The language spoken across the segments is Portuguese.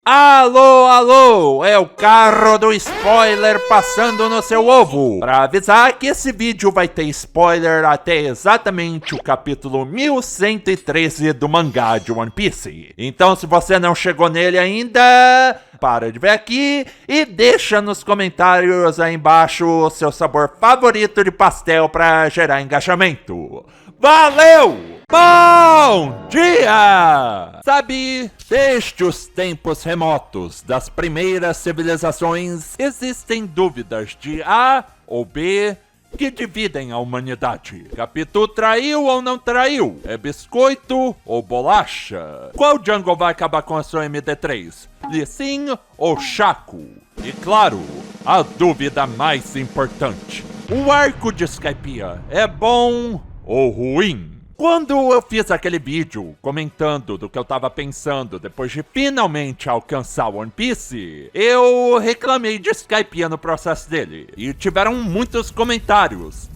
Alô, alô, é o carro do spoiler passando no seu ovo. Pra avisar que esse vídeo vai ter spoiler até exatamente o capítulo 1113 do mangá de One Piece. Então se você não chegou nele ainda, para de ver aqui e deixa nos comentários aí embaixo o seu sabor favorito de pastel pra gerar engajamento. Valeu! Bom dia! Sabe, desde os tempos remotos das primeiras civilizações, existem dúvidas de A ou B que dividem a humanidade. Capitu traiu ou não traiu? É biscoito ou bolacha? Qual Jungle vai acabar com a sua MD3? Lee Sin ou Shaco? E claro, a dúvida mais importante. O arco de Skypiea é bom ou ruim? Quando eu fiz aquele vídeo comentando do que eu tava pensando depois de finalmente alcançar One Piece, eu reclamei de Skypiea no processo dele. E tiveram muitos comentários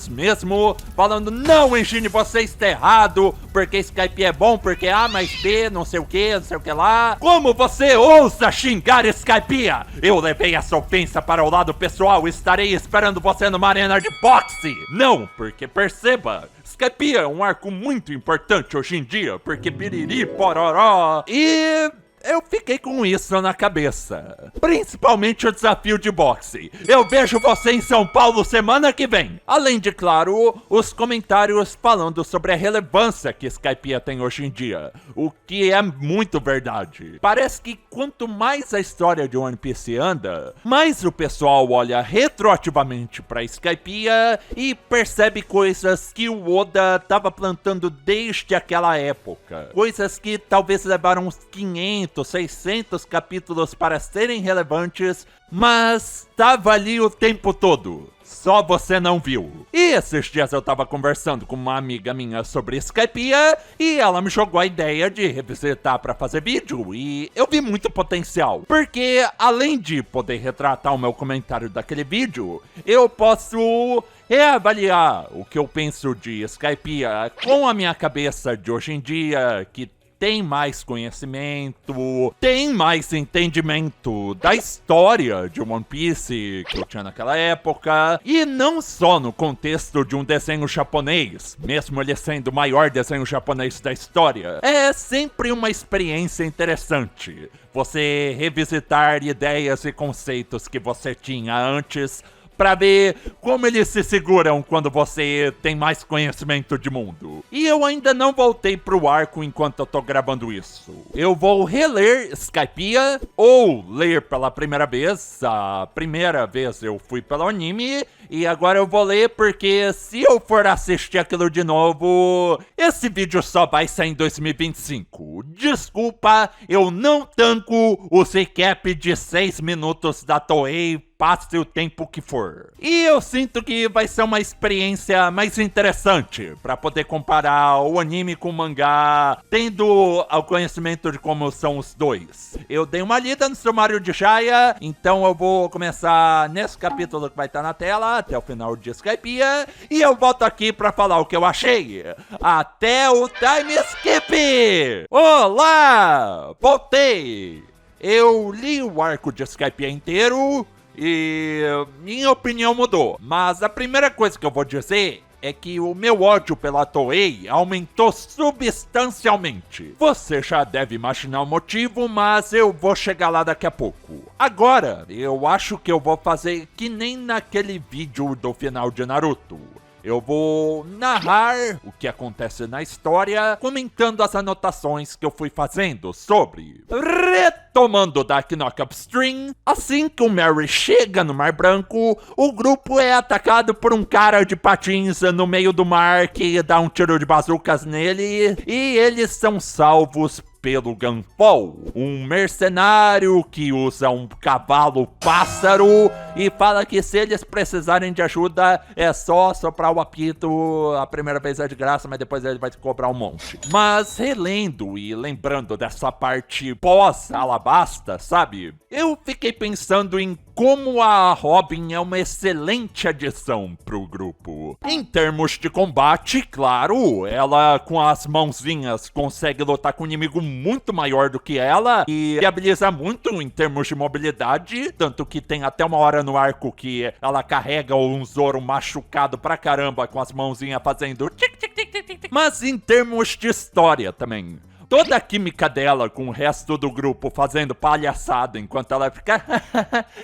mesmo, falando: não, Engine, você está errado, porque Skypiea é bom, porque A mais B, não sei o que lá. Como você ousa xingar Skypiea? Eu levei essa ofensa para o lado pessoal e estarei esperando você numa arena de boxe. Não, porque perceba, Skypiea é um arco muito importante hoje em dia, porque biriri, pororó, e eu fiquei com isso na cabeça. Principalmente o desafio de boxe. Eu vejo você em São Paulo semana que vem. Além de, claro, os comentários falando sobre a relevância que Skypiea tem hoje em dia. O que é muito verdade. Parece que quanto mais a história de One Piece anda, mais o pessoal olha retroativamente pra Skypiea e percebe coisas que o Oda tava plantando desde aquela época. Coisas que talvez levaram uns 500, 600 capítulos para serem relevantes, mas tava ali o tempo todo. Só você não viu. E esses dias eu tava conversando com uma amiga minha sobre Skypiea e ela me jogou a ideia de revisitar pra fazer vídeo e eu vi muito potencial. Porque além de poder retratar o meu comentário daquele vídeo, eu posso reavaliar o que eu penso de Skypiea com a minha cabeça de hoje em dia, que tem mais conhecimento, tem mais entendimento da história de One Piece que eu tinha naquela época, e não só no contexto de um desenho japonês, mesmo ele sendo o maior desenho japonês da história. É sempre uma experiência interessante você revisitar ideias e conceitos que você tinha antes, pra ver como eles se seguram quando você tem mais conhecimento de mundo. E eu ainda não voltei pro arco enquanto eu tô gravando isso. Eu vou reler Skypiea, ou ler pela primeira vez. A primeira vez eu fui pelo anime, e agora eu vou ler porque se eu for assistir aquilo de novo, esse vídeo só vai sair em 2025. Desculpa, eu não tanco o recap de 6 minutos da Toei, passe o tempo que for. E eu sinto que vai ser uma experiência mais interessante pra poder comparar o anime com o mangá, tendo o conhecimento de como são os dois. Eu dei uma lida no sumário de Jaya, então eu vou começar nesse capítulo que vai estar na tela, até o final de Skypiea, e eu volto aqui pra falar o que eu achei. Até o time skip! Olá! Voltei! Eu li o arco de Skypiea inteiro, e minha opinião mudou, mas a primeira coisa que eu vou dizer é que o meu ódio pela Toei aumentou substancialmente. Você já deve imaginar o motivo, mas eu vou chegar lá daqui a pouco. Agora, eu acho que eu vou fazer que nem naquele vídeo do final de Naruto. Eu vou narrar o que acontece na história, comentando as anotações que eu fui fazendo sobre. Retomando da Knock Upstream, assim que o Merry chega no Mar Branco, o grupo é atacado por um cara de patins no meio do mar que dá um tiro de bazucas nele, e eles são salvos pelo Gunfall, um mercenário que usa um cavalo pássaro e fala que se eles precisarem de ajuda é só soprar o apito. A primeira vez é de graça, mas depois ele vai cobrar um monte. Mas relendo e lembrando dessa parte pós-Alabasta, sabe? Eu fiquei pensando em como a Robin é uma excelente adição pro grupo. mundo. Em termos de combate, claro, ela com as mãozinhas consegue lutar com um inimigo muito maior do que ela e viabiliza muito em termos de mobilidade, tanto que tem até uma hora no arco que ela carrega um Zoro machucado pra caramba com as mãozinhas fazendo tic tic tic tic tic. Mas em termos de história também, toda a química dela com o resto do grupo fazendo palhaçada enquanto ela fica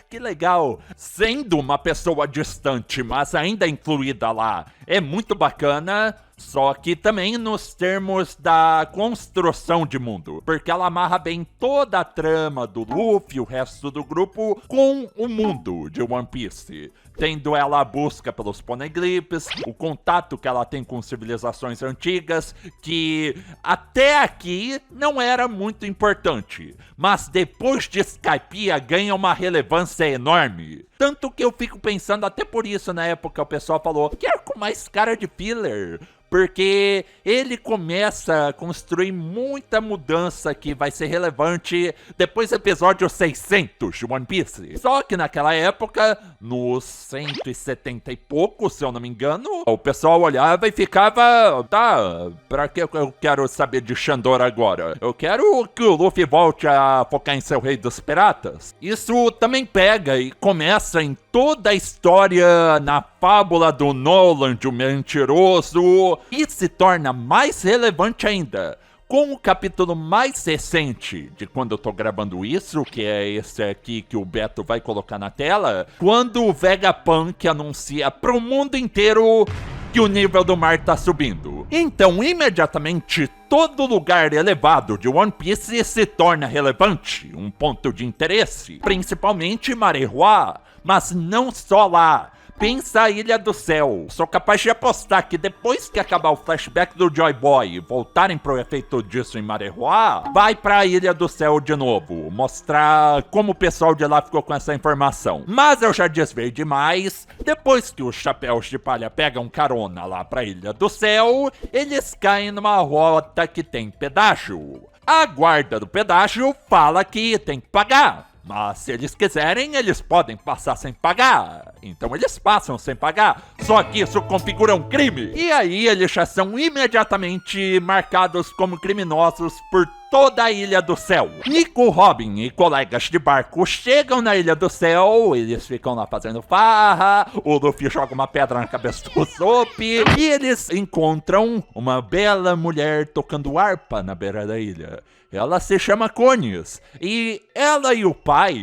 que legal, sendo uma pessoa distante, mas ainda incluída lá, é muito bacana. Só que também nos termos da construção de mundo, porque ela amarra bem toda a trama do Luffy e o resto do grupo com o mundo de One Piece. Tendo ela a busca pelos poneglyphs, o contato que ela tem com civilizações antigas, que até aqui não era muito importante, mas depois de Skypiea ganha uma relevância enorme. Tanto que eu fico pensando, até por isso na época o pessoal falou, quero com mais cara de filler. Porque ele começa a construir muita mudança que vai ser relevante depois do episódio 600 de One Piece. Só que naquela época, nos 170 e pouco, se eu não me engano, o pessoal olhava e ficava, tá, pra que eu quero saber de Shandor agora? Eu quero que o Luffy volte a focar em ser o rei dos piratas. Isso também pega e começa em toda a história na fábula do Noland, o mentiroso, e se torna mais relevante ainda com o capítulo mais recente de quando eu tô gravando isso, que é esse aqui que o Beto vai colocar na tela, quando o Vegapunk anuncia pro mundo inteiro que o nível do mar tá subindo. Então, imediatamente, todo lugar elevado de One Piece se torna relevante, um ponto de interesse, principalmente Marehua, mas não só lá. Pensa a Ilha do Céu. Sou capaz de apostar que depois que acabar o flashback do Joy Boy e voltarem pro efeito disso em Marehua, vai pra Ilha do Céu de novo, mostrar como o pessoal de lá ficou com essa informação. Mas eu já desviei demais. Depois que os Chapéus de Palha pegam carona lá pra Ilha do Céu, eles caem numa rota que tem pedágio. A guarda do pedágio fala que tem que pagar. Mas se eles quiserem, eles podem passar sem pagar. Então eles passam sem pagar. Só que isso configura um crime. E aí eles já são imediatamente marcados como criminosos por toda a Ilha do Céu. Nico, Robin e colegas de barco chegam na Ilha do Céu, eles ficam lá fazendo farra, o Luffy joga uma pedra na cabeça do Usopp, e eles encontram uma bela mulher tocando harpa na beira da ilha. Ela se chama Cones, e ela e o pai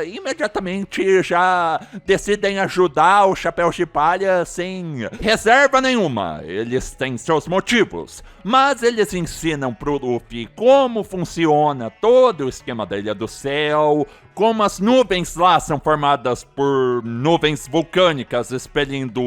imediatamente já decidem ajudar os Chapéus de Palha sem reserva nenhuma. Eles têm seus motivos, mas eles ensinam pro Luffy como funciona todo o esquema da Ilha do Céu, como as nuvens lá são formadas por nuvens vulcânicas expelindo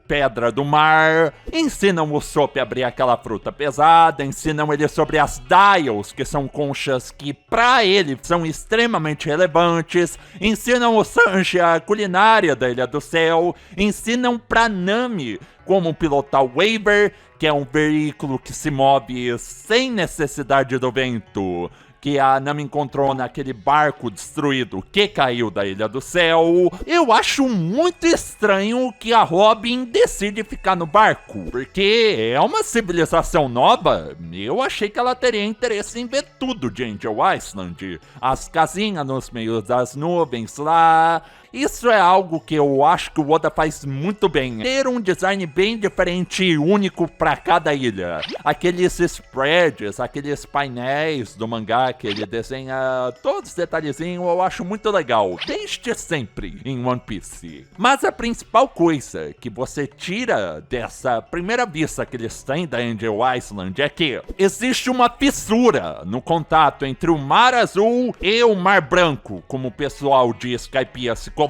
pedra do mar, ensinam o Usopp a abrir aquela fruta pesada, ensinam ele sobre as Dials, que são conchas que pra ele são extremamente relevantes, ensinam o Sanji a culinária da Ilha do Céu, ensinam pra Nami como pilotar o Waver, que é um veículo que se move sem necessidade do vento, que a Nami encontrou naquele barco destruído que caiu da Ilha do Céu. Eu acho muito estranho que a Robin decide ficar no barco, porque é uma civilização nova. Eu achei que ela teria interesse em ver tudo de Angel Island, as casinhas nos meios das nuvens lá. Isso é algo que eu acho que o Oda faz muito bem. Ter um design bem diferente e único para cada ilha. Aqueles spreads, aqueles painéis do mangá que ele desenha, todos os detalhezinhos, eu acho muito legal. Desde sempre em One Piece. Mas a principal coisa que você tira dessa primeira vista que eles têm da Angel Island é que existe uma fissura no contato entre o Mar Azul e o Mar Branco, como o pessoal de Skypiea se coloca.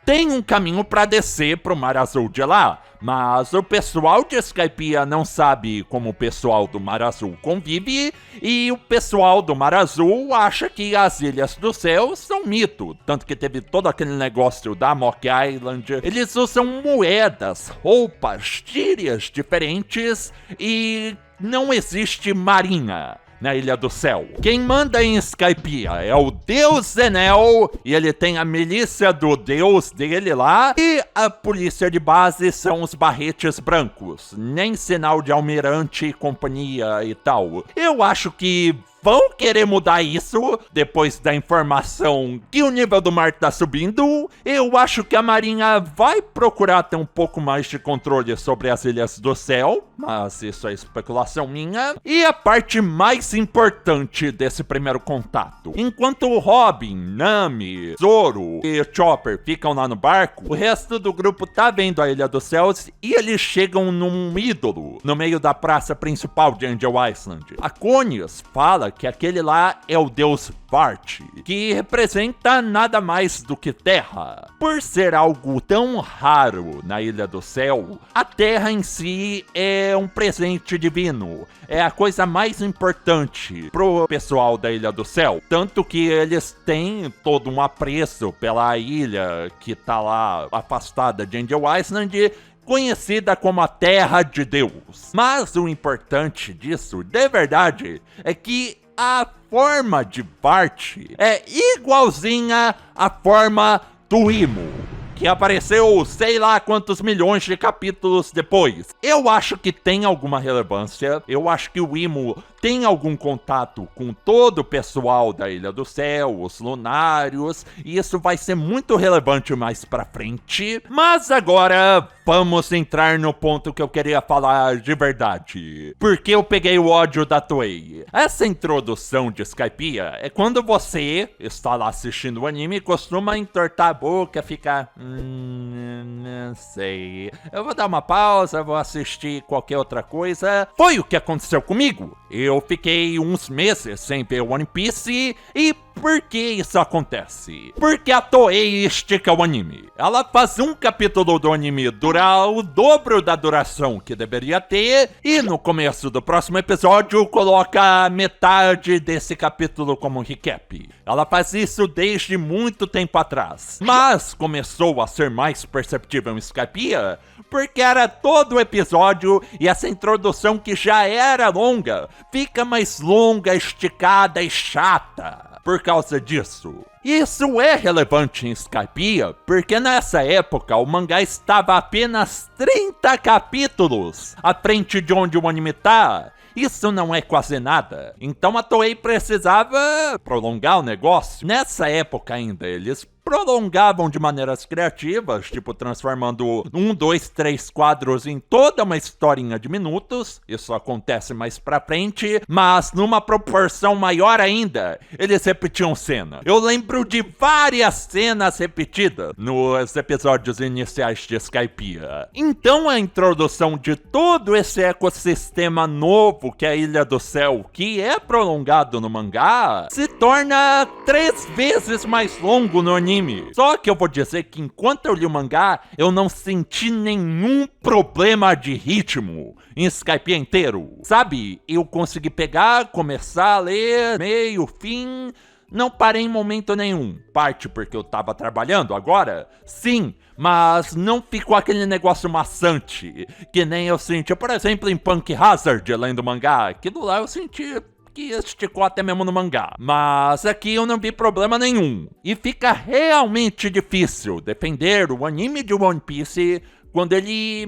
Tem um caminho para descer pro Mar Azul de lá, mas o pessoal de Skypiea não sabe como o pessoal do Mar Azul convive, e o pessoal do Mar Azul acha que as Ilhas do Céu são mito, tanto que teve todo aquele negócio da Mock Island. Eles usam moedas, roupas, gírias diferentes e não existe marinha na Ilha do Céu. Quem manda em Skypiea é o Deus Enel, e ele tem a milícia do deus dele lá, e a polícia de base são os barretes brancos. Nem sinal de almirante e companhia e tal. Eu acho que vão querer mudar isso depois da informação que o nível do mar tá subindo. Eu acho que a Marinha vai procurar ter um pouco mais de controle sobre as Ilhas do Céu, mas isso é especulação minha. E a parte mais importante desse primeiro contato: enquanto o Robin, Nami, Zoro e Chopper ficam lá no barco, o resto do grupo tá vendo a Ilha dos Céus e eles chegam num ídolo no meio da praça principal de Angel Island. A Connie fala que aquele lá é o deus Vart, que representa nada mais do que terra. Por ser algo tão raro na Ilha do Céu, a terra em si é um presente divino. É a coisa mais importante pro pessoal da Ilha do Céu. Tanto que eles têm todo um apreço pela ilha que tá lá afastada de Angel Island, conhecida como a Terra de Deus. Mas o importante disso, de verdade, é que a forma de Bart é igualzinha à forma do Imo, que apareceu sei lá quantos milhões de capítulos depois. Eu acho que tem alguma relevância, eu acho que o Imo tem algum contato com todo o pessoal da Ilha do Céu, os lunários, e isso vai ser muito relevante mais pra frente. Mas agora vamos entrar no ponto que eu queria falar de verdade. Porque eu peguei o ódio da Toei. Essa introdução de Skypiea é quando você está lá assistindo o anime e costuma entortar a boca, ficar... não sei. Eu vou dar uma pausa, vou assistir qualquer outra coisa. Foi o que aconteceu comigo. Eu fiquei uns meses sem ver One Piece. E por que isso acontece? Porque a Toei estica o anime. Ela faz um capítulo do anime durar o dobro da duração que deveria ter, e no começo do próximo episódio coloca metade desse capítulo como recap. Ela faz isso desde muito tempo atrás, mas começou a ser mais perceptível em Skypiea porque era todo o episódio, e essa introdução que já era longa fica mais longa, esticada e chata por causa disso. Isso é relevante em Skypiea porque nessa época o mangá estava apenas 30 capítulos à frente de onde o anime tá. Isso não é quase nada. Então a Toei precisava prolongar o negócio. Nessa época ainda eles prolongavam de maneiras criativas, tipo transformando 1, 2, 3 quadros em toda uma historinha de minutos. Isso acontece mais pra frente, mas numa proporção maior ainda, eles repetiam cena. Eu lembro de várias cenas repetidas nos episódios iniciais de Skypiea. Então a introdução de todo esse ecossistema novo que é a Ilha do Céu, que é prolongado no mangá, se torna 3 vezes mais longo no anime. Só que eu vou dizer que enquanto eu li o mangá, eu não senti nenhum problema de ritmo em Skypiea inteiro. Sabe, eu consegui pegar, começar a ler, meio, fim, não parei em momento nenhum. Parte porque eu tava trabalhando agora? Sim, mas não ficou aquele negócio maçante, que nem eu senti, por exemplo, em Punk Hazard, lendo o mangá. Aquilo lá eu senti que esticou até mesmo no mangá. Mas aqui eu não vi problema nenhum. E fica realmente difícil defender o anime de One Piece quando ele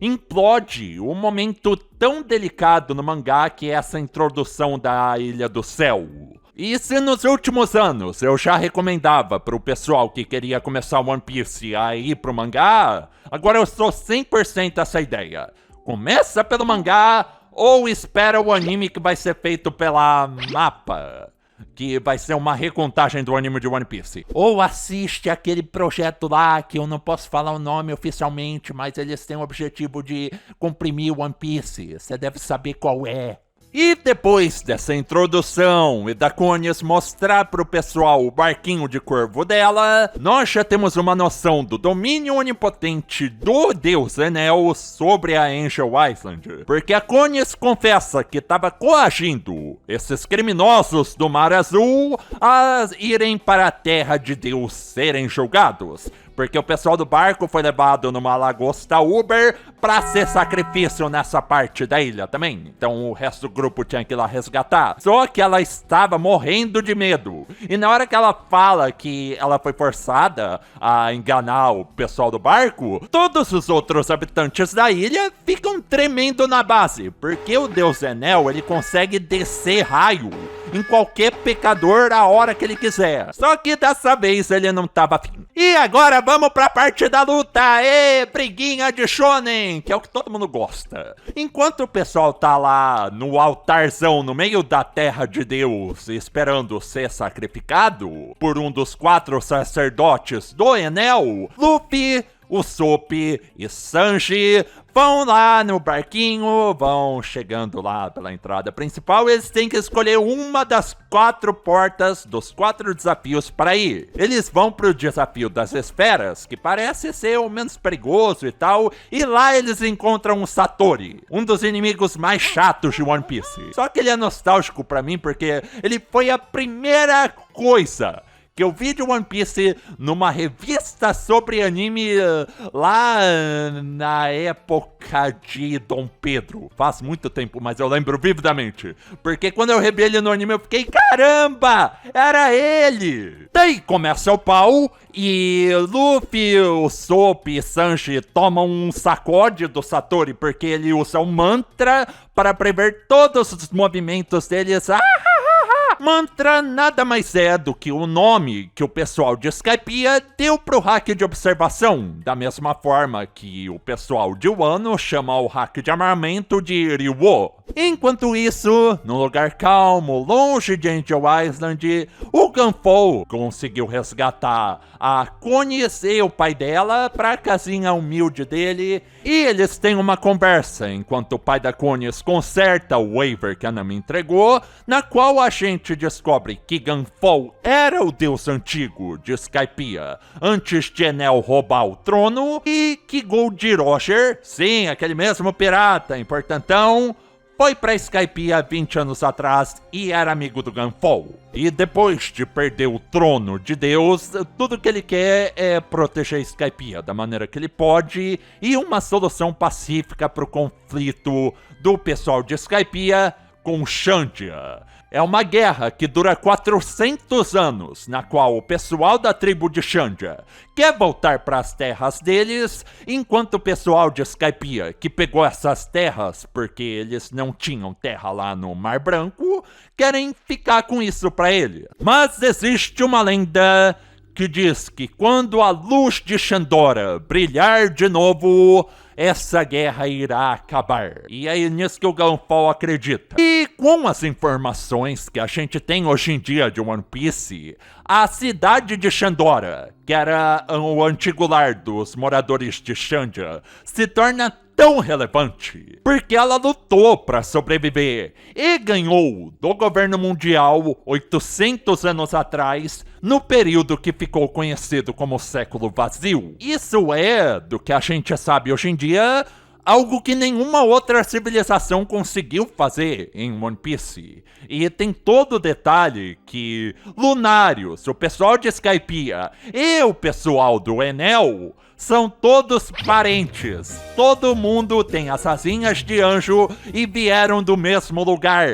implode um momento tão delicado no mangá que é essa introdução da Ilha do Céu. E se nos últimos anos eu já recomendava pro pessoal que queria começar One Piece a ir pro mangá, agora eu sou 100% essa ideia. Começa pelo mangá, ou espera o anime que vai ser feito pela MAPPA, que vai ser uma recontagem do anime de One Piece. Ou assiste aquele projeto lá, que eu não posso falar o nome oficialmente, mas eles têm o objetivo de comprimir One Piece. Você deve saber qual é. E depois dessa introdução e da Connie mostrar pro pessoal o barquinho de corvo dela, nós já temos uma noção do domínio onipotente do Deus Enel sobre a Angel Island. Porque a Connie confessa que estava coagindo esses criminosos do Mar Azul a irem para a Terra de Deus serem julgados. porque o pessoal do barco foi levado numa lagosta Uber pra ser sacrifício nessa parte da ilha também. Então o resto do grupo tinha que ir lá resgatar. Só que ela estava morrendo de medo. E na hora que ela fala que ela foi forçada a enganar o pessoal do barco, todos os outros habitantes da ilha ficam tremendo na base, porque o deus Enel, ele consegue descer raio em qualquer pecador a hora que ele quiser. Só que dessa vez ele não tava afim. E agora vamos pra parte da luta. Briguinha de shonen, que é o que todo mundo gosta. Enquanto o pessoal tá lá no altarzão no meio da terra de Deus, esperando ser sacrificado por um dos 4 sacerdotes do Enel, Luffy, Usopp e Sanji vão lá no barquinho, vão chegando lá pela entrada principal. Eles têm que escolher uma das 4 portas dos 4 desafios para ir. Eles vão pro desafio das esferas, que parece ser o menos perigoso e tal, e lá eles encontram o Satori, um dos inimigos mais chatos de One Piece. Só que ele é nostálgico pra mim porque ele foi a primeira coisa que eu vi de One Piece numa revista sobre anime lá na época de Dom Pedro. Faz muito tempo, mas eu lembro vividamente. Porque quando eu revi ele no anime, eu fiquei, caramba, era ele! Daí começa o pau e Luffy, Usopp e Sanji tomam um sacode do Satori, porque ele usa um mantra para prever todos os movimentos deles. Mantra nada mais é do que o nome que o pessoal de Skypiea deu pro hack de observação, da mesma forma que o pessoal de Wano chama o hack de armamento de Ryuo. Enquanto isso, num lugar calmo, longe de Angel Island, o Gunfo conseguiu resgatar a Connie e o pai dela pra casinha humilde dele, e eles têm uma conversa enquanto o pai da Connie conserta o waiver que a Nami entregou, na qual a gente descobre que Gunfo era o deus antigo de Skypiea antes de Enel roubar o trono, e que Gold Roger, sim, aquele mesmo pirata importantão, foi pra Skypiea 20 anos atrás e era amigo do Gunfo. E depois de perder o trono de Deus, tudo que ele quer é proteger Skypiea da maneira que ele pode e uma solução pacífica pro conflito do pessoal de Skypiea com Shandia. É uma guerra que dura 400 anos, na qual o pessoal da tribo de Shandia quer voltar para as terras deles, enquanto o pessoal de Skypiea, que pegou essas terras porque eles não tinham terra lá no Mar Branco, querem ficar com isso para ele. Mas existe uma lenda que diz que quando a luz de Shandora brilhar de novo, essa guerra irá acabar. E é nisso que o Gunfo acredita. E com as informações que a gente tem hoje em dia de One Piece, a cidade de Shandora, que era o antigo lar dos moradores de Shandia, se torna tão relevante porque ela lutou para sobreviver e ganhou do governo mundial 800 anos atrás, no período que ficou conhecido como século vazio. Isso é, do que a gente sabe hoje em dia, algo que nenhuma outra civilização conseguiu fazer em One Piece. E tem todo o detalhe que Lunários, o pessoal de Skypiea e o pessoal do Enel são todos parentes. Todo mundo tem as asinhas de anjo e vieram do mesmo lugar,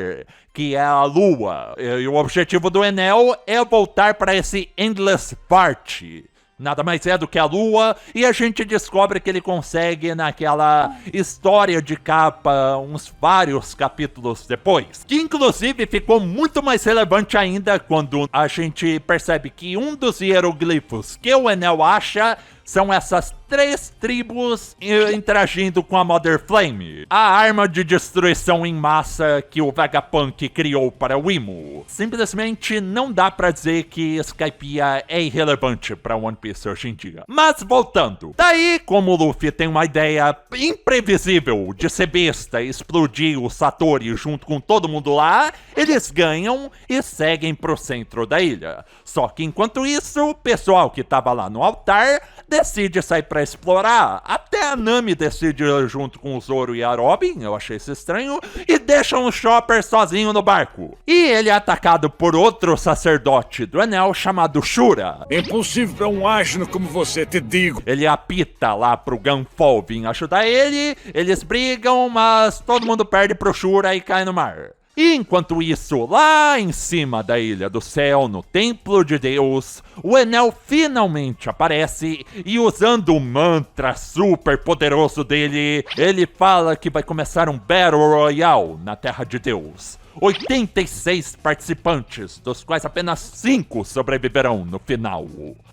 que é a Lua. E o objetivo do Enel é voltar para esse Endless Party. Nada mais é do que a Lua, e a gente descobre que ele consegue naquela história de capa uns vários capítulos depois. Que inclusive ficou muito mais relevante ainda quando a gente percebe que um dos hieroglifos que o Enel acha são essas 3 tribos interagindo com a Mother Flame, a arma de destruição em massa que o Vegapunk criou para o Imo. Simplesmente não dá pra dizer que Skypiea é irrelevante para One Piece hoje em dia. Mas voltando, daí como o Luffy tem uma ideia imprevisível de ser besta e explodir o Satori junto com todo mundo lá, eles ganham e seguem pro centro da ilha. Só que enquanto isso, o pessoal que tava lá no altar decide sair pra explorar. Até a Nami decide ir junto com o Zoro e a Robin, eu achei isso estranho, e deixam o Chopper sozinho no barco. E ele é atacado por outro sacerdote do Enel chamado Shura. Impossível pra um asno como você, te digo. Ele apita lá pro Gunfall vir ajudar ele, eles brigam, mas todo mundo perde pro Shura e cai no mar. E enquanto isso, lá em cima da Ilha do Céu, no Templo de Deus, o Enel finalmente aparece e, usando o mantra super poderoso dele, ele fala que vai começar um Battle Royale na Terra de Deus. 86 participantes, dos quais apenas 5 sobreviverão no final.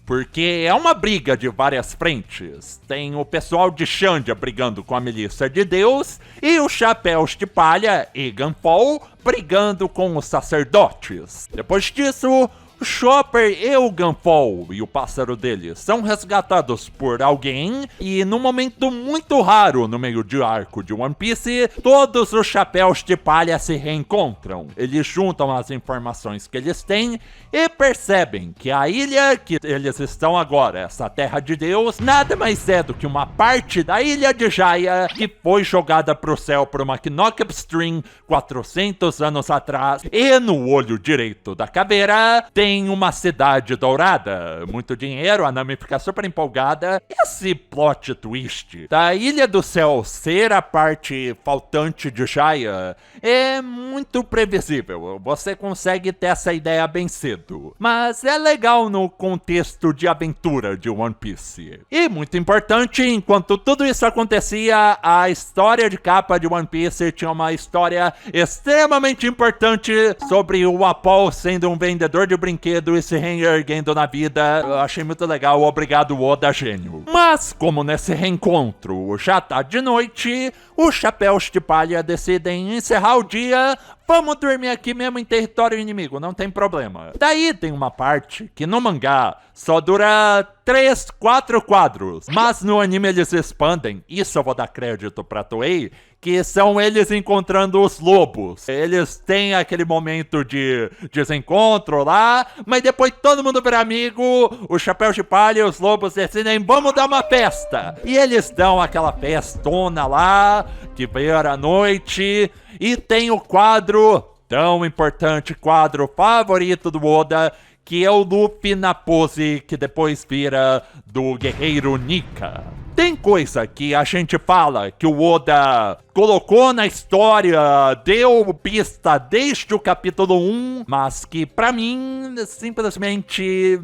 Porque é uma briga de várias frentes. Tem o pessoal de Xandia brigando com a Milícia de Deus e os Chapéus de Palha e Gunfall brigando com os sacerdotes. Depois disso, o Chopper e o Gunfall e o pássaro dele são resgatados por alguém e, num momento muito raro no meio de arco de One Piece, todos os Chapéus de Palha se reencontram. Eles juntam as informações que eles têm e percebem que a ilha que eles estão agora, essa Terra de Deus, nada mais é do que uma parte da Ilha de Jaya que foi jogada pro céu por uma Knock Upstream 400 anos atrás, e no olho direito da caveira tem uma cidade dourada. Muito dinheiro, a Nami fica super empolgada. Esse plot twist da Ilha do Céu ser a parte faltante de Jaya é muito previsível. Você consegue ter essa ideia bem cedo. Mas é legal no contexto de aventura de One Piece. E muito importante, enquanto tudo isso acontecia, a história de capa de One Piece tinha uma história extremamente importante sobre o Apol sendo um vendedor de brinquedo e se reerguendo na vida. Eu achei muito legal, obrigado Oda, gênio. Mas como nesse reencontro já tá de noite, os Chapéus de Palha decidem encerrar o dia. Vamos dormir aqui mesmo em território inimigo, não tem problema. Daí tem uma parte que no mangá só dura 3, 4 quadros, mas no anime eles expandem, isso eu vou dar crédito pra Toei, que são eles encontrando os lobos. Eles têm aquele momento de desencontro lá, mas depois todo mundo vira amigo, os Chapéus de Palha e os lobos decidem, vamos dar uma festa. E eles dão aquela festona lá, que vira a noite, e tem o quadro, tão importante quadro favorito do Oda, que é o Luffy na pose que depois vira do Guerreiro Nika. Tem coisa que a gente fala que o Oda colocou na história, deu pista desde o capítulo 1, mas que pra mim, simplesmente,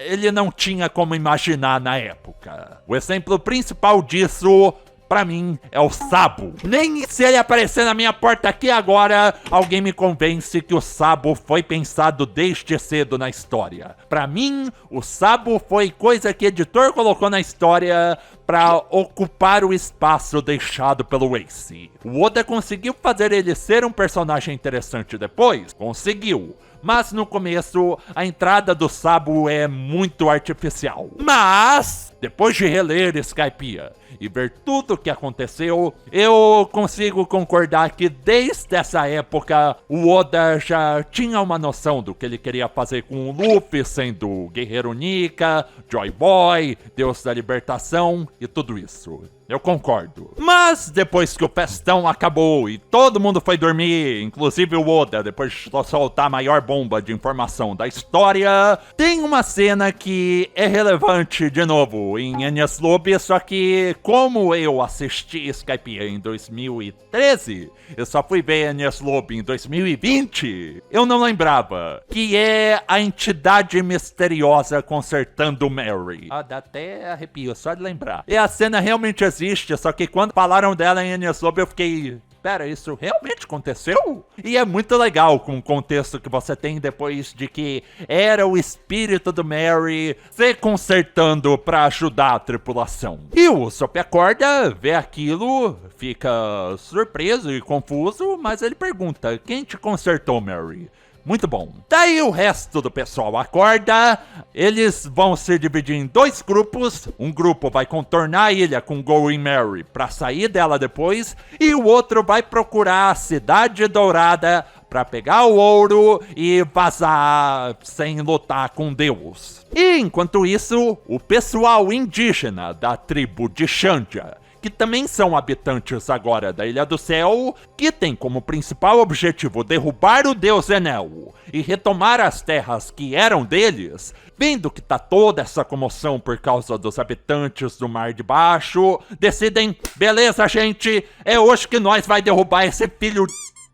ele não tinha como imaginar na época. O exemplo principal disso, pra mim, é o Sabo. Nem se ele aparecer na minha porta aqui agora, alguém me convence que o Sabo foi pensado desde cedo na história. Pra mim, o Sabo foi coisa que o editor colocou na história pra ocupar o espaço deixado pelo Ace. O Oda conseguiu fazer ele ser um personagem interessante depois? Conseguiu. Mas no começo, a entrada do Sabo é muito artificial. Mas, depois de reler Skypiea e ver tudo o que aconteceu, eu consigo concordar que desde essa época, o Oda já tinha uma noção do que ele queria fazer com o Luffy sendo o Guerreiro Nika, Joy Boy, Deus da Libertação e tudo isso. Eu concordo. Mas depois que o festão acabou e todo mundo foi dormir, inclusive o Oda, depois de soltar a maior bomba de informação da história, tem uma cena que é relevante de novo em Enies Lobby, só que como eu assisti Skypiea em 2013, eu só fui ver Enies Lobby em 2020, eu não lembrava, que é a entidade misteriosa consertando Mary. Ah, dá até arrepio só de lembrar. E a cena realmente existe, só que quando falaram dela em Enies Lobby eu fiquei... Pera, isso realmente aconteceu? E é muito legal com o contexto que você tem depois de que era o espírito do Mary se consertando pra ajudar a tripulação. E o Usopp acorda, vê aquilo, fica surpreso e confuso, mas ele pergunta, quem te consertou, Mary? Muito bom. Daí o resto do pessoal acorda, eles vão se dividir em 2 grupos. Um grupo vai contornar a ilha com Going Mary pra sair dela depois, e o outro vai procurar a Cidade Dourada pra pegar o ouro e vazar sem lutar com Deus. E enquanto isso, o pessoal indígena da tribo de Xandia, que também são habitantes agora da Ilha do Céu, que tem como principal objetivo derrubar o deus Enel e retomar as terras que eram deles, vendo que tá toda essa comoção por causa dos habitantes do Mar de Baixo, decidem, beleza gente, é hoje que nós vai derrubar esse filho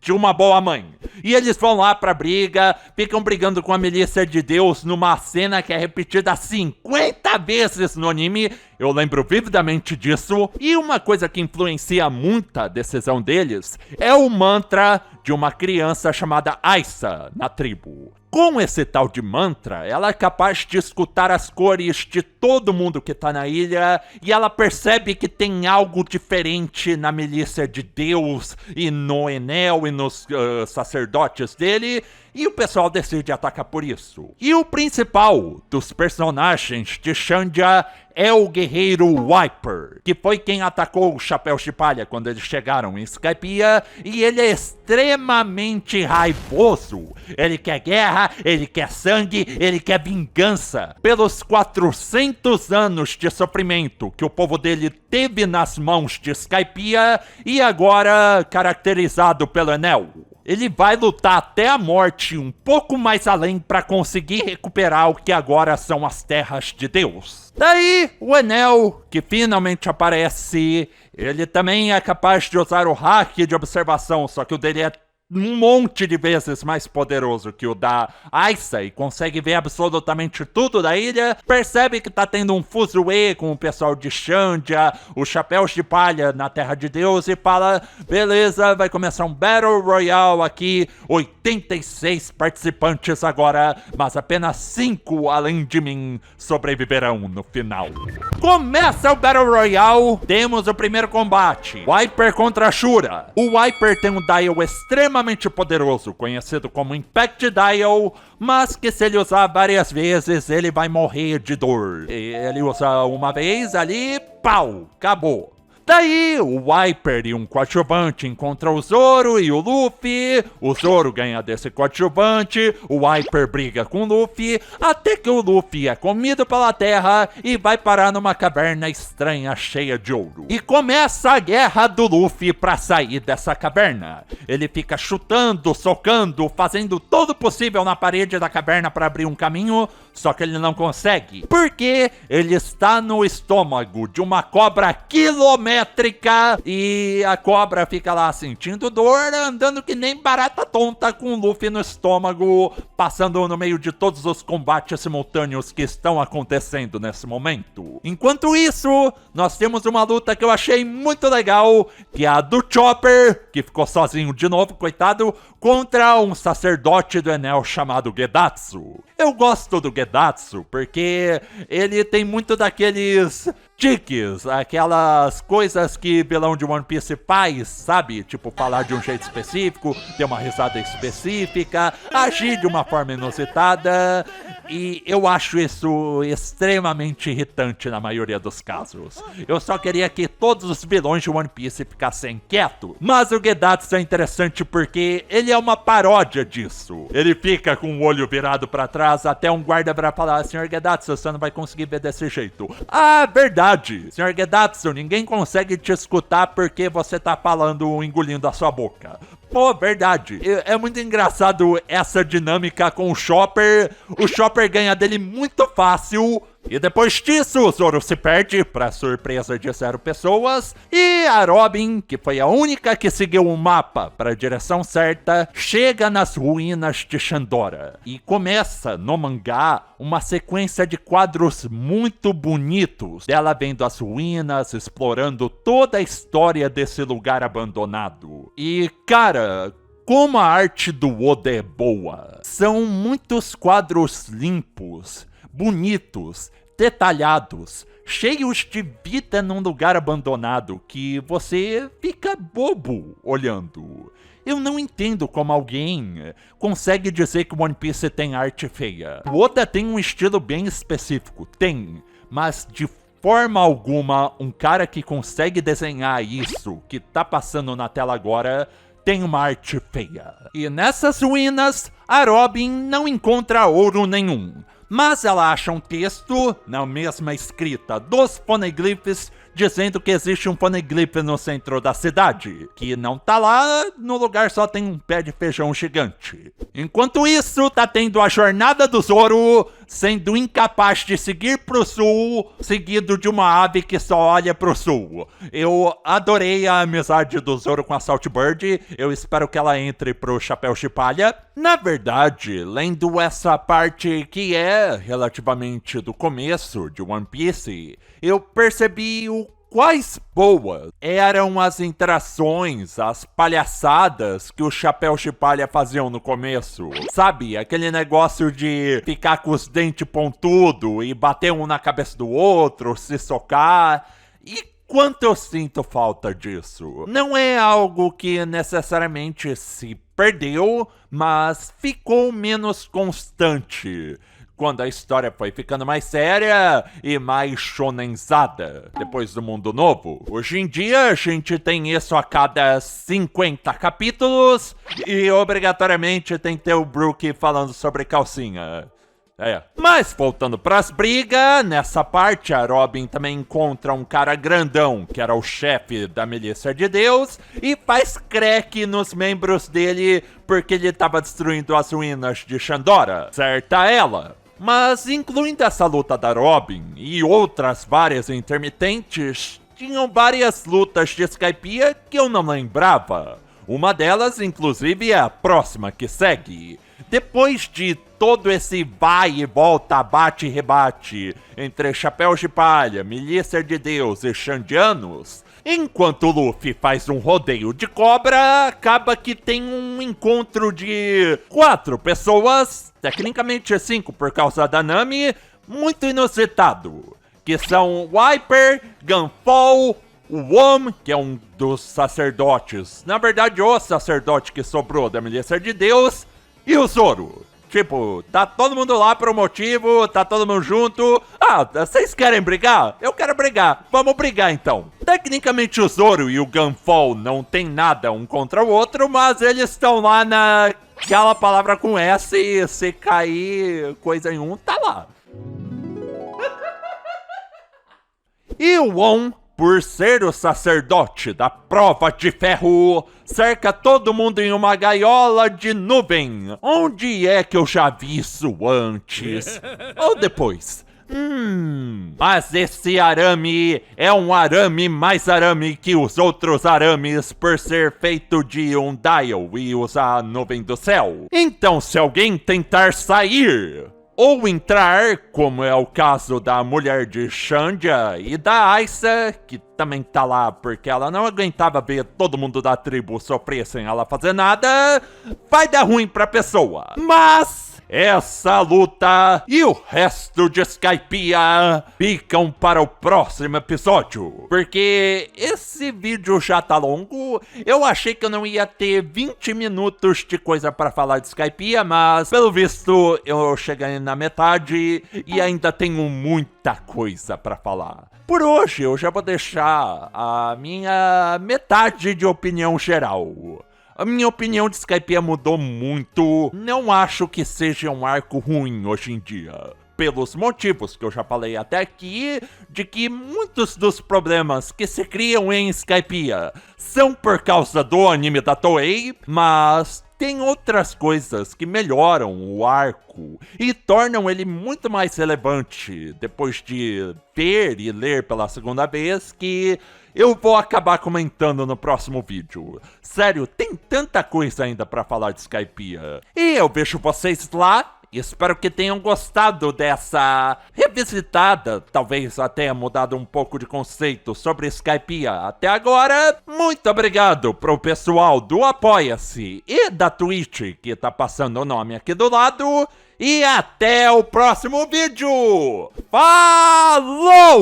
de uma boa mãe. E eles vão lá pra briga, ficam brigando com a milícia de Deus numa cena que é repetida 50 vezes no anime. Eu lembro vividamente disso. E uma coisa que influencia muito a decisão deles é o mantra de uma criança chamada Aisa na tribo. Com esse tal de mantra, ela é capaz de escutar as cores de todo mundo que tá na ilha e ela percebe que tem algo diferente na milícia de Deus e no Enel e nos sacerdotes dele, e o pessoal decide atacar por isso. E o principal dos personagens de Xandia é o guerreiro Wiper, que foi quem atacou os Chapéus de Palha quando eles chegaram em Skypiea, e ele é extremamente raivoso. Ele quer guerra, ele quer sangue, ele quer vingança pelos 400 anos de sofrimento que o povo dele teve nas mãos de Skypiea e agora caracterizado pelo Enel. Ele vai lutar até a morte um pouco mais além para conseguir recuperar o que agora são as terras de Deus. Daí, o Enel, que finalmente aparece, ele também é capaz de usar o hack de observação, só que o dele é um monte de vezes mais poderoso que o da Aisa e consegue ver absolutamente tudo da ilha, percebe que tá tendo um fuzuê com o pessoal de Xandia, os Chapéus de Palha na Terra de Deus e fala, beleza, vai começar um Battle Royale aqui, 86 participantes agora, mas apenas 5 além de mim sobreviverão no final. Começa o Battle Royale, temos o primeiro combate, Wiper contra Shura. O Wiper tem um dial extremamente poderoso, conhecido como Impact Dial, mas que se ele usar várias vezes, ele vai morrer de dor. Ele usa uma vez ali, pau, acabou. Daí, o Wiper e um coadjuvante encontram o Zoro e o Luffy, o Zoro ganha desse coadjuvante, o Wiper briga com o Luffy, até que o Luffy é comido pela terra e vai parar numa caverna estranha cheia de ouro. E começa a guerra do Luffy pra sair dessa caverna. Ele fica chutando, socando, fazendo todo o possível na parede da caverna pra abrir um caminho, só que ele não consegue, porque ele está no estômago de uma cobra quilométrica e a cobra fica lá sentindo dor, andando que nem barata tonta com o Luffy no estômago, passando no meio de todos os combates simultâneos que estão acontecendo nesse momento. Enquanto isso, nós temos uma luta que eu achei muito legal, que é a do Chopper, que ficou sozinho de novo, coitado, contra um sacerdote do Enel chamado Gedatsu. Eu gosto do Gedatsu porque ele tem muito daqueles tiques, aquelas coisas que vilão de One Piece faz, sabe? Tipo, falar de um jeito específico, ter uma risada específica, agir de uma forma inusitada, e eu acho isso extremamente irritante na maioria dos casos. Eu só queria que todos os vilões de One Piece ficassem quietos, mas o Gedatsu é interessante porque ele é uma paródia disso. Ele fica com o olho virado pra trás até um guarda pra falar, Sr. Gedatsu, você não vai conseguir ver desse jeito. Ah, verdade. Sr. Gedatsu, ninguém consegue te escutar porque você tá falando, engolindo a sua boca. Pô, verdade. É muito engraçado essa dinâmica com o Chopper. O Chopper ganha dele muito fácil. E depois disso, o Zoro se perde, pra surpresa de 0 pessoas. E a Robin, que foi a única que seguiu o mapa para a direção certa, chega nas ruínas de Shandora. E começa, no mangá, uma sequência de quadros muito bonitos dela vendo as ruínas, explorando toda a história desse lugar abandonado. E, cara, como a arte do Oda é boa. São muitos quadros limpos, bonitos, detalhados, cheios de vida num lugar abandonado que você fica bobo olhando. Eu não entendo como alguém consegue dizer que One Piece tem arte feia. O Oda tem um estilo bem específico, tem, mas de forma alguma um cara que consegue desenhar isso que tá passando na tela agora tem uma arte feia. E nessas ruínas, a Robin não encontra ouro nenhum. Mas ela acha um texto, na mesma escrita dos poneglyphs, dizendo que existe um poneglyph no centro da cidade, que não tá lá, no lugar só tem um pé de feijão gigante. Enquanto isso, tá tendo a jornada do Zoro, sendo incapaz de seguir pro sul, seguido de uma ave que só olha pro sul. Eu adorei a amizade do Zoro com a Saltbird, eu espero que ela entre pro Chapéu de Palha. Na verdade, lendo essa parte que é relativamente do começo de One Piece, eu percebi o quais boas eram as interações, as palhaçadas que os Chapéus de Palha faziam no começo. Sabe, aquele negócio de ficar com os dentes pontudos e bater um na cabeça do outro, se socar. E quanto eu sinto falta disso. Não é algo que necessariamente se perdeu, mas ficou menos constante quando a história foi ficando mais séria e mais shonenzada depois do Mundo Novo. Hoje em dia a gente tem isso a cada 50 capítulos e obrigatoriamente tem que ter o Brook falando sobre calcinha. Mas voltando pras brigas, nessa parte a Robin também encontra um cara grandão, que era o chefe da Milícia de Deus, e faz crack nos membros dele porque ele tava destruindo as ruínas de Shandora. Certa ela. Mas incluindo essa luta da Robin e outras várias intermitentes, tinham várias lutas de Skypiea que eu não lembrava. Uma delas, inclusive, é a próxima que segue. Depois de todo esse vai e volta, bate e rebate entre Chapéus de Palha, Milícia de Deus e Shandianos, enquanto Luffy faz um rodeio de cobra, acaba que tem um encontro de 4 pessoas, tecnicamente 5 por causa da Nami, muito inusitado, que são Wiper, Gunfall, o Wom, que é um dos sacerdotes, na verdade o sacerdote que sobrou da Milícia de Deus, e o Zoro. Tipo, tá todo mundo lá por um motivo, tá todo mundo junto. Ah, vocês querem brigar? Eu quero brigar. Vamos brigar então. Tecnicamente o Zoro e o Gunfall não tem nada um contra o outro, mas eles estão lá naquela palavra com S e se cair coisa em um, tá lá. E o Wom, por ser o sacerdote da prova de ferro, cerca todo mundo em uma gaiola de nuvem. Onde é que eu já vi isso antes? Ou depois? Mas esse arame é um arame mais arame que os outros arames por ser feito de um dial e usar a nuvem do céu. Então se alguém tentar sair ou entrar, como é o caso da mulher de Shandia e da Aisa, que também tá lá porque ela não aguentava ver todo mundo da tribo sofrer sem ela fazer nada, vai dar ruim pra pessoa. Mas essa luta e o resto de Skypiea ficam para o próximo episódio, porque esse vídeo já tá longo. Eu achei que eu não ia ter 20 minutos de coisa para falar de Skypiea, mas pelo visto eu cheguei na metade e ainda tenho muita coisa para falar. Por hoje eu já vou deixar a minha metade de opinião geral. A minha opinião de Skypiea mudou muito. Não acho que seja um arco ruim hoje em dia. Pelos motivos que eu já falei até aqui, de que muitos dos problemas que se criam em Skypiea são por causa do anime da Toei, mas tem outras coisas que melhoram o arco e tornam ele muito mais relevante depois de ver e ler pela segunda vez, que eu vou acabar comentando no próximo vídeo. Sério, tem tanta coisa ainda pra falar de Skypiea. E eu vejo vocês lá. Espero que tenham gostado dessa revisitada, talvez até mudado um pouco de conceito sobre Skypiea até agora. Muito obrigado pro pessoal do Apoia-se e da Twitch, que tá passando o nome aqui do lado. E até o próximo vídeo. Falou!